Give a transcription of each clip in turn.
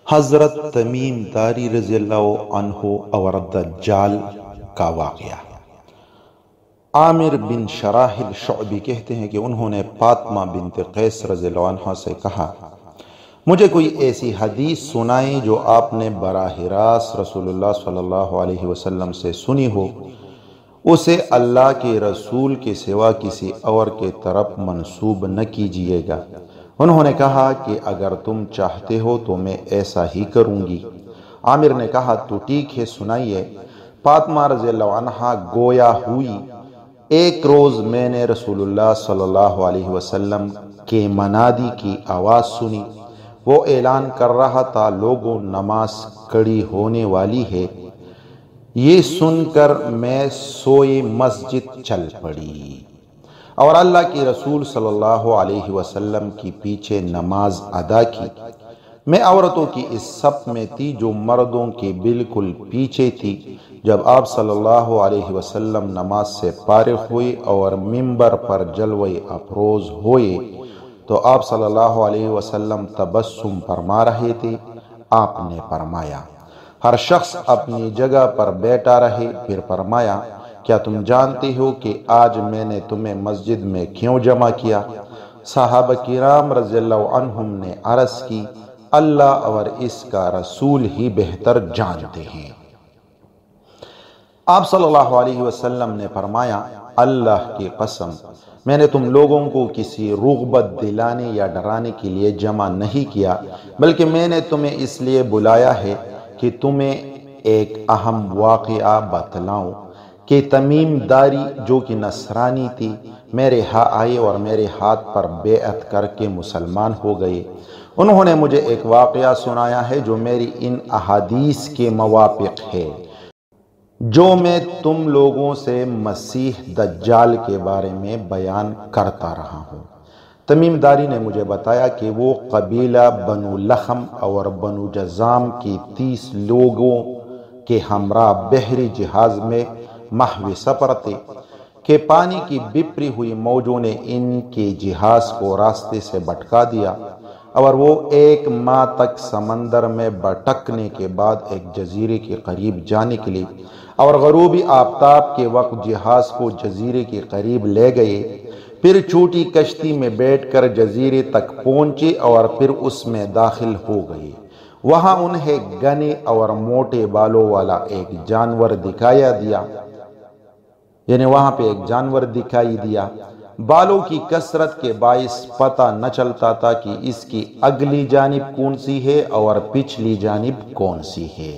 حضرت تمیم داری رضی اللہ عنہ اور دجال کا واقعہ۔ عامر بن شراحل شعبی کہتے ہیں کہ انہوں نے فاطمہ بنت قیس رضی اللہ عنہ سے کہا، مجھے کوئی ایسی حدیث سنائیں جو آپ نے براہ راست رسول اللہ صلی اللہ علیہ وسلم سے سنی ہو، اسے اللہ کے رسول کے سوا کسی اور کے طرف منسوب نہ کیجیے گا۔ انہوں نے کہا کہ اگر تم چاہتے ہو تو میں ایسا ہی کروں گی۔ عامر نے کہا تو ٹھیک ہے، سنائیے۔ فاطمہ رضی اللہ عنہا گویا ہوئی، ایک روز میں نے رسول اللہ صلی اللہ علیہ وسلم کے منادی کی آواز سنی۔ وہ اعلان کر رہا تھا، لوگوں نماز کھڑی ہونے والی ہے۔ یہ سن کر میں سوئے مسجد چل پڑی اور اللہ کے رسول صلی اللہ علیہ وسلم کی پیچھے نماز ادا کی۔ میں عورتوں کی اس صف میں تھی جو مردوں کے بالکل پیچھے تھی۔ جب آپ صلی اللہ علیہ وسلم نماز سے فارغ ہوئے اور ممبر پر جلوہ افروز ہوئے تو آپ صلی اللہ علیہ وسلم تبسم فرما رہے تھے۔ آپ نے فرمایا، ہر شخص اپنی جگہ پر بیٹھا رہے۔ پھر فرمایا، کیا تم جانتے ہو کہ آج میں نے تمہیں مسجد میں کیوں جمع کیا؟ صحابہ کرام رضی اللہ عنہم نے عرض کی، اللہ اور اس کا رسول ہی بہتر جانتے ہیں۔ آپ صلی اللہ علیہ وسلم نے فرمایا، اللہ کی قسم، میں نے تم لوگوں کو کسی رغبت دلانے یا ڈرانے کے لیے جمع نہیں کیا، بلکہ میں نے تمہیں اس لیے بلایا ہے کہ تمہیں ایک اہم واقعہ بتلاؤں کہ تمیم داری جو کہ نصرانی تھی میرے ہاں آئے اور میرے ہاتھ پر بیعت کر کے مسلمان ہو گئے۔ انہوں نے مجھے ایک واقعہ سنایا ہے جو میری ان احادیث کے موافق ہے جو میں تم لوگوں سے مسیح دجال کے بارے میں بیان کرتا رہا ہوں۔ تمیم داری نے مجھے بتایا کہ وہ قبیلہ بنو لخم اور بنو جذام کی 30 لوگوں کے ہمراہ بحری جہاز میں محو سفر تھے کہ پانی کی بپری ہوئی موجوں نے ان کے جہاز کو راستے سے بھٹکا دیا اور وہ 1 ماہ تک سمندر میں بھٹکنے کے بعد ایک جزیرے کے قریب جا نکلی اور غروبی آفتاب کے وقت جہاز کو جزیرے کے قریب لے گئے۔ پھر چھوٹی کشتی میں بیٹھ کر جزیرے تک پہنچے اور پھر اس میں داخل ہو گئے۔ وہاں انہیں گھنے اور موٹے بالوں والا ایک جانور دکھایا دیا، یعنی وہاں پہ ایک جانور دکھائی دیا۔ بالوں کی کثرت کے باعث پتہ نہ چلتا تھا کہ اس کی اگلی جانب کون سی ہے اور پچھلی جانب کون سی ہے۔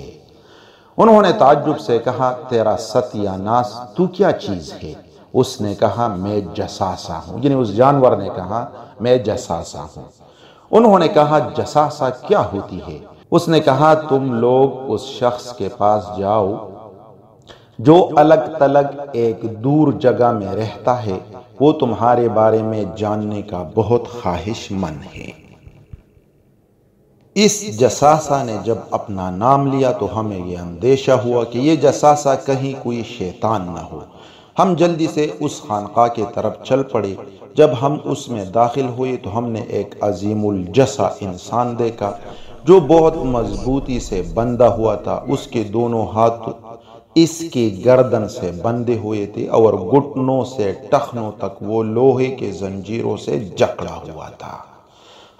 انہوں نے تعجب سے کہا، تیرا ستیہ ناس، تو کیا چیز ہے؟ اس نے کہا، میں جساسہ ہوں، یعنی اس جانور نے کہا میں جساسہ ہوں۔ انہوں نے کہا، جساسہ کیا ہوتی ہے؟ اس نے کہا، تم لوگ اس شخص کے پاس جاؤ جو الگ تلگ ایک دور جگہ میں رہتا ہے، وہ تمہارے بارے میں جاننے کا بہت خواہش مند ہے۔ اس جساسہ نے جب اپنا نام لیا تو ہمیں یہ اندیشہ ہوا کہ یہ جساسہ کہیں کوئی شیطان نہ ہو۔ ہم جلدی سے اس خانقاہ کی طرف چل پڑے۔ جب ہم اس میں داخل ہوئے تو ہم نے ایک عظیم الجثہ انسان دیکھا جو بہت مضبوطی سے بندھا ہوا تھا۔ اس کے دونوں ہاتھ اس کی گردن سے بندھے ہوئے تھے اور گھٹنوں سے ٹخنوں تک وہ لوہے کے زنجیروں سے جکڑا ہوا تھا۔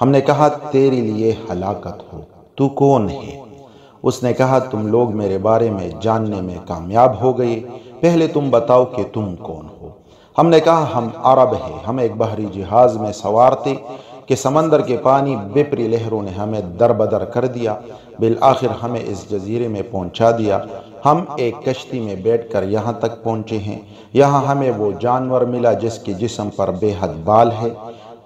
ہم نے کہا، تیرے لیے ہلاکت ہو، تو کون ہے؟ اس نے کہا، تم لوگ میرے بارے میں جاننے میں کامیاب ہو گئے، پہلے تم بتاؤ کہ تم کون ہو۔ ہم نے کہا، ہم عرب ہیں، ہم ایک بحری جہاز میں سوار تھے کہ سمندر کے پانی بپری لہروں نے ہمیں دربدر کر دیا، بالآخر ہمیں اس جزیرے میں پہنچا دیا۔ ہم ایک کشتی میں بیٹھ کر یہاں تک پہنچے ہیں۔ یہاں ہمیں وہ جانور ملا جس کے جسم پر بے حد بال ہے،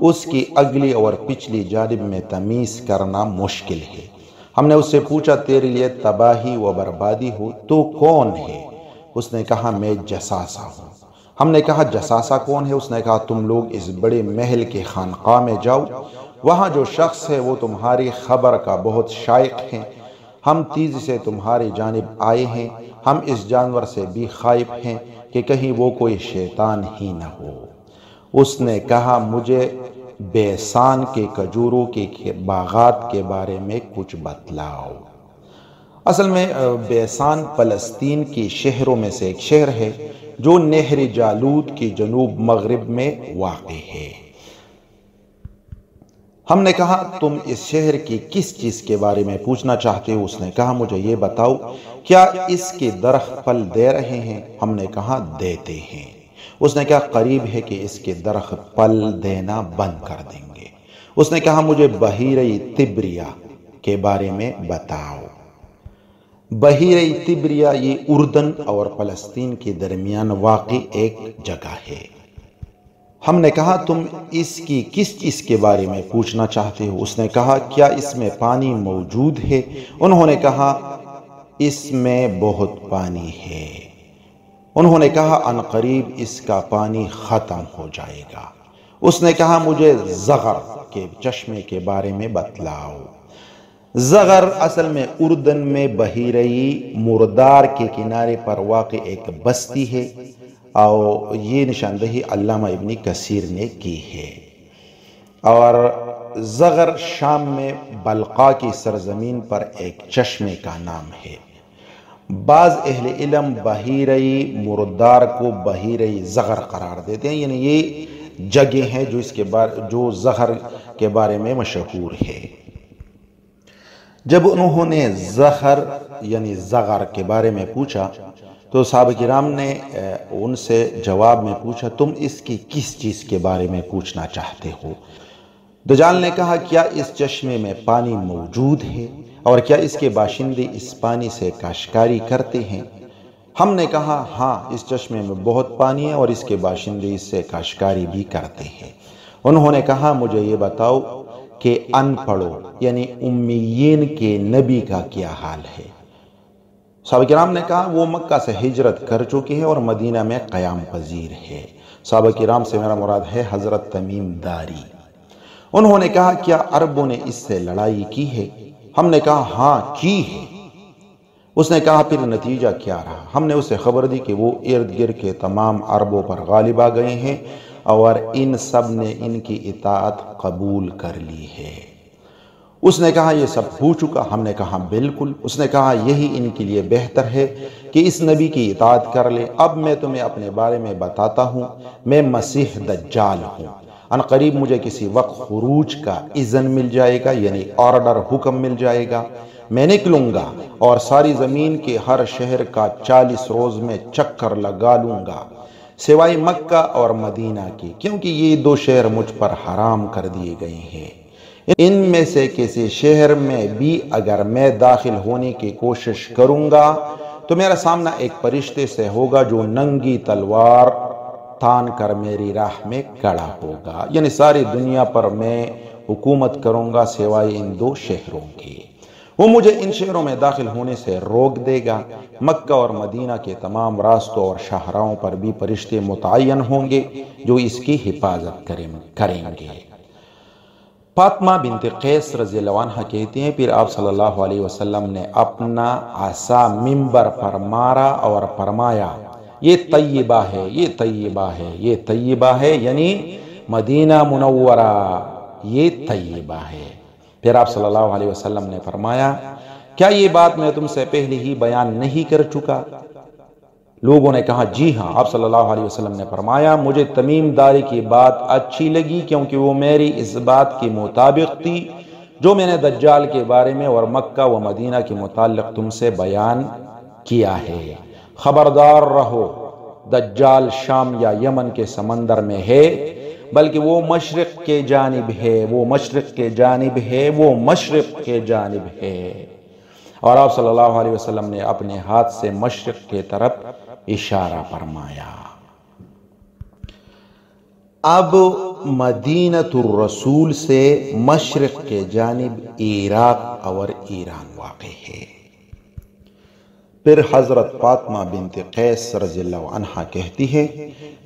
اس کی اگلی اور پچھلی جانب میں تمیز کرنا مشکل ہے۔ ہم نے اس سے پوچھا، تیرے لیے تباہی و بربادی ہو، تو کون ہے؟ اس نے کہا، میں جساسہ ہوں۔ ہم نے کہا، جساسہ کون ہے؟ اس نے کہا، تم لوگ اس بڑے محل کے خانقاہ میں جاؤ، وہاں جو شخص ہے وہ تمہاری خبر کا بہت شائق ہے۔ ہم تیزی سے تمہاری جانب آئے ہیں، ہم اس جانور سے بھی خائف ہیں کہ کہیں وہ کوئی شیطان ہی نہ ہو۔ اس نے کہا، مجھے بیسان کے کھجوروں کے باغات کے بارے میں کچھ بتلاؤ۔ اصل میں بیسان فلسطین کی شہروں میں سے ایک شہر ہے جو نہر جالوت کی جنوب مغرب میں واقع ہے۔ ہم نے کہا تم اس شہر کی کس چیز کے بارے میں پوچھنا چاہتے ہو؟ اس نے کہا مجھے یہ بتاؤ کیا اس کے درخت پھل دے رہے ہیں؟ ہم نے کہا دیتے ہیں۔ اس نے کہا قریب ہے کہ اس کے درخت پھل دینا بند کر دیں گے۔ اس نے کہا مجھے بحیرہ تبریہ کے بارے میں بتاؤ۔ بحیرہ تبریہ یہ اردن اور فلسطین کے درمیان واقع ایک جگہ ہے۔ ہم نے کہا تم اس کی کس چیز کے بارے میں پوچھنا چاہتے ہو؟ اس نے کہا کیا اس میں پانی موجود ہے؟ انہوں نے کہا اس میں بہت پانی ہے۔ انہوں نے کہا عنقریب اس کا پانی ختم ہو جائے گا۔ اس نے کہا مجھے زغر کے چشمے کے بارے میں بتلاؤ۔ زغر اصل میں اردن میں بحیرہ مردار کے کنارے پر واقع ایک بستی ہے اور یہ نشاندہی علامہ ابن کثیر نے کی ہے۔ اور زغر شام میں بلقا کی سرزمین پر ایک چشمے کا نام ہے۔ بعض اہل علم بحیرہ مردار کو بحیرہ زغر قرار دیتے ہیں، یعنی یہ جگہ ہیں جو زغر کے بارے میں مشہور ہے۔ جب انہوں نے زغر یعنی زغر کے بارے میں پوچھا تو صحابہ کرام نے ان سے جواب میں پوچھا تم اس کی کس چیز کے بارے میں پوچھنا چاہتے ہو؟ دجال نے کہا کیا اس چشمے میں پانی موجود ہے اور کیا اس کے باشندے اس پانی سے کاشتکاری کرتے ہیں؟ ہم نے کہا ہاں اس چشمے میں بہت پانی ہے اور اس کے باشندے اس سے کاشتکاری بھی کرتے ہیں۔ انہوں نے کہا مجھے یہ بتاؤ کہ ان پڑھو یعنی امیین کے نبی کا کیا حال ہے؟ صحابہ کرام نے کہا وہ مکہ سے ہجرت کر چکے ہیں اور مدینہ میں قیام پذیر ہے۔ صحابہ کرام سے میرا مراد ہے حضرت تمیم داری۔ انہوں نے کہا کیا عربوں نے اس سے لڑائی کی ہے؟ ہم نے کہا ہاں کی ہے۔ اس نے کہا پھر نتیجہ کیا رہا؟ ہم نے اسے خبر دی کہ وہ ارد گرد کے تمام عربوں پر غالب آ گئے ہیں اور ان سب نے ان کی اطاعت قبول کر لی ہے۔ اس نے کہا یہ سب ہو چکا؟ ہم نے کہا بالکل۔ اس نے کہا یہی ان کے لیے بہتر ہے کہ اس نبی کی اطاعت کر لے۔ اب میں تمہیں اپنے بارے میں بتاتا ہوں، میں مسیح دجال ہوں۔ عنقریب مجھے کسی وقت خروج کا اذن مل جائے گا، یعنی آرڈر حکم مل جائے گا۔ میں نکلوں گا اور ساری زمین کے ہر شہر کا 40 روز میں چکر لگا لوں گا سوائے مکہ اور مدینہ کی، کیونکہ یہ دو شہر مجھ پر حرام کر دیے گئے ہیں۔ ان میں سے کسی شہر میں بھی اگر میں داخل ہونے کی کوشش کروں گا تو میرا سامنا ایک فرشتے سے ہوگا جو ننگی تلوار تان کر میری راہ میں کھڑا ہوگا، یعنی ساری دنیا پر میں حکومت کروں گا سوائے ان دو شہروں کی۔ وہ مجھے ان شہروں میں داخل ہونے سے روک دے گا۔ مکہ اور مدینہ کے تمام راستوں اور شاہراہوں پر بھی فرشتے متعین ہوں گے جو اس کی حفاظت کریں گے۔ فاطمہ بنت قیس رضی اللہ عنہ کہتی ہیں پھر آپ صلی اللہ علیہ وسلم نے اپنا عصا منبر پر مارا اور فرمایا یہ طیبہ ہے، یہ طیبہ ہے، یہ طیبہ ہے، یعنی مدینہ منورہ یہ طیبہ ہے۔ پھر آپ صلی اللہ علیہ وسلم نے فرمایا کیا یہ بات میں تم سے پہلے ہی بیان نہیں کر چکا؟ لوگوں نے کہا جی ہاں۔ آپ صلی اللہ علیہ وسلم نے فرمایا مجھے تمیم داری کی بات اچھی لگی کیونکہ وہ میری اس بات کے مطابق تھی جو میں نے دجال کے بارے میں اور مکہ و مدینہ کے متعلق تم سے بیان کیا ہے۔ خبردار رہو، دجال شام یا یمن کے سمندر میں ہے، بلکہ وہ مشرق کے جانب ہے، وہ مشرق کے جانب ہے، وہ مشرق کے جانب ہے۔ اور آپ صلی اللہ علیہ وسلم نے اپنے ہاتھ سے مشرق کے طرف اشارہ فرمایا۔ اب مدینۃ الرسول سے مشرق کے جانب عراق اور ایران واقع ہے۔ پھر حضرت فاطمہ بنت قیس رضی اللہ عنہ کہتی ہے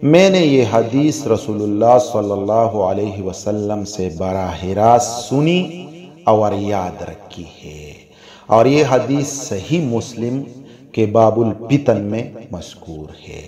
میں نے یہ حدیث رسول اللہ صلی اللہ علیہ وسلم سے براہ راست سنی اور یاد رکھی ہے، اور یہ حدیث صحیح مسلم کے باب الفتن میں مذکور ہے۔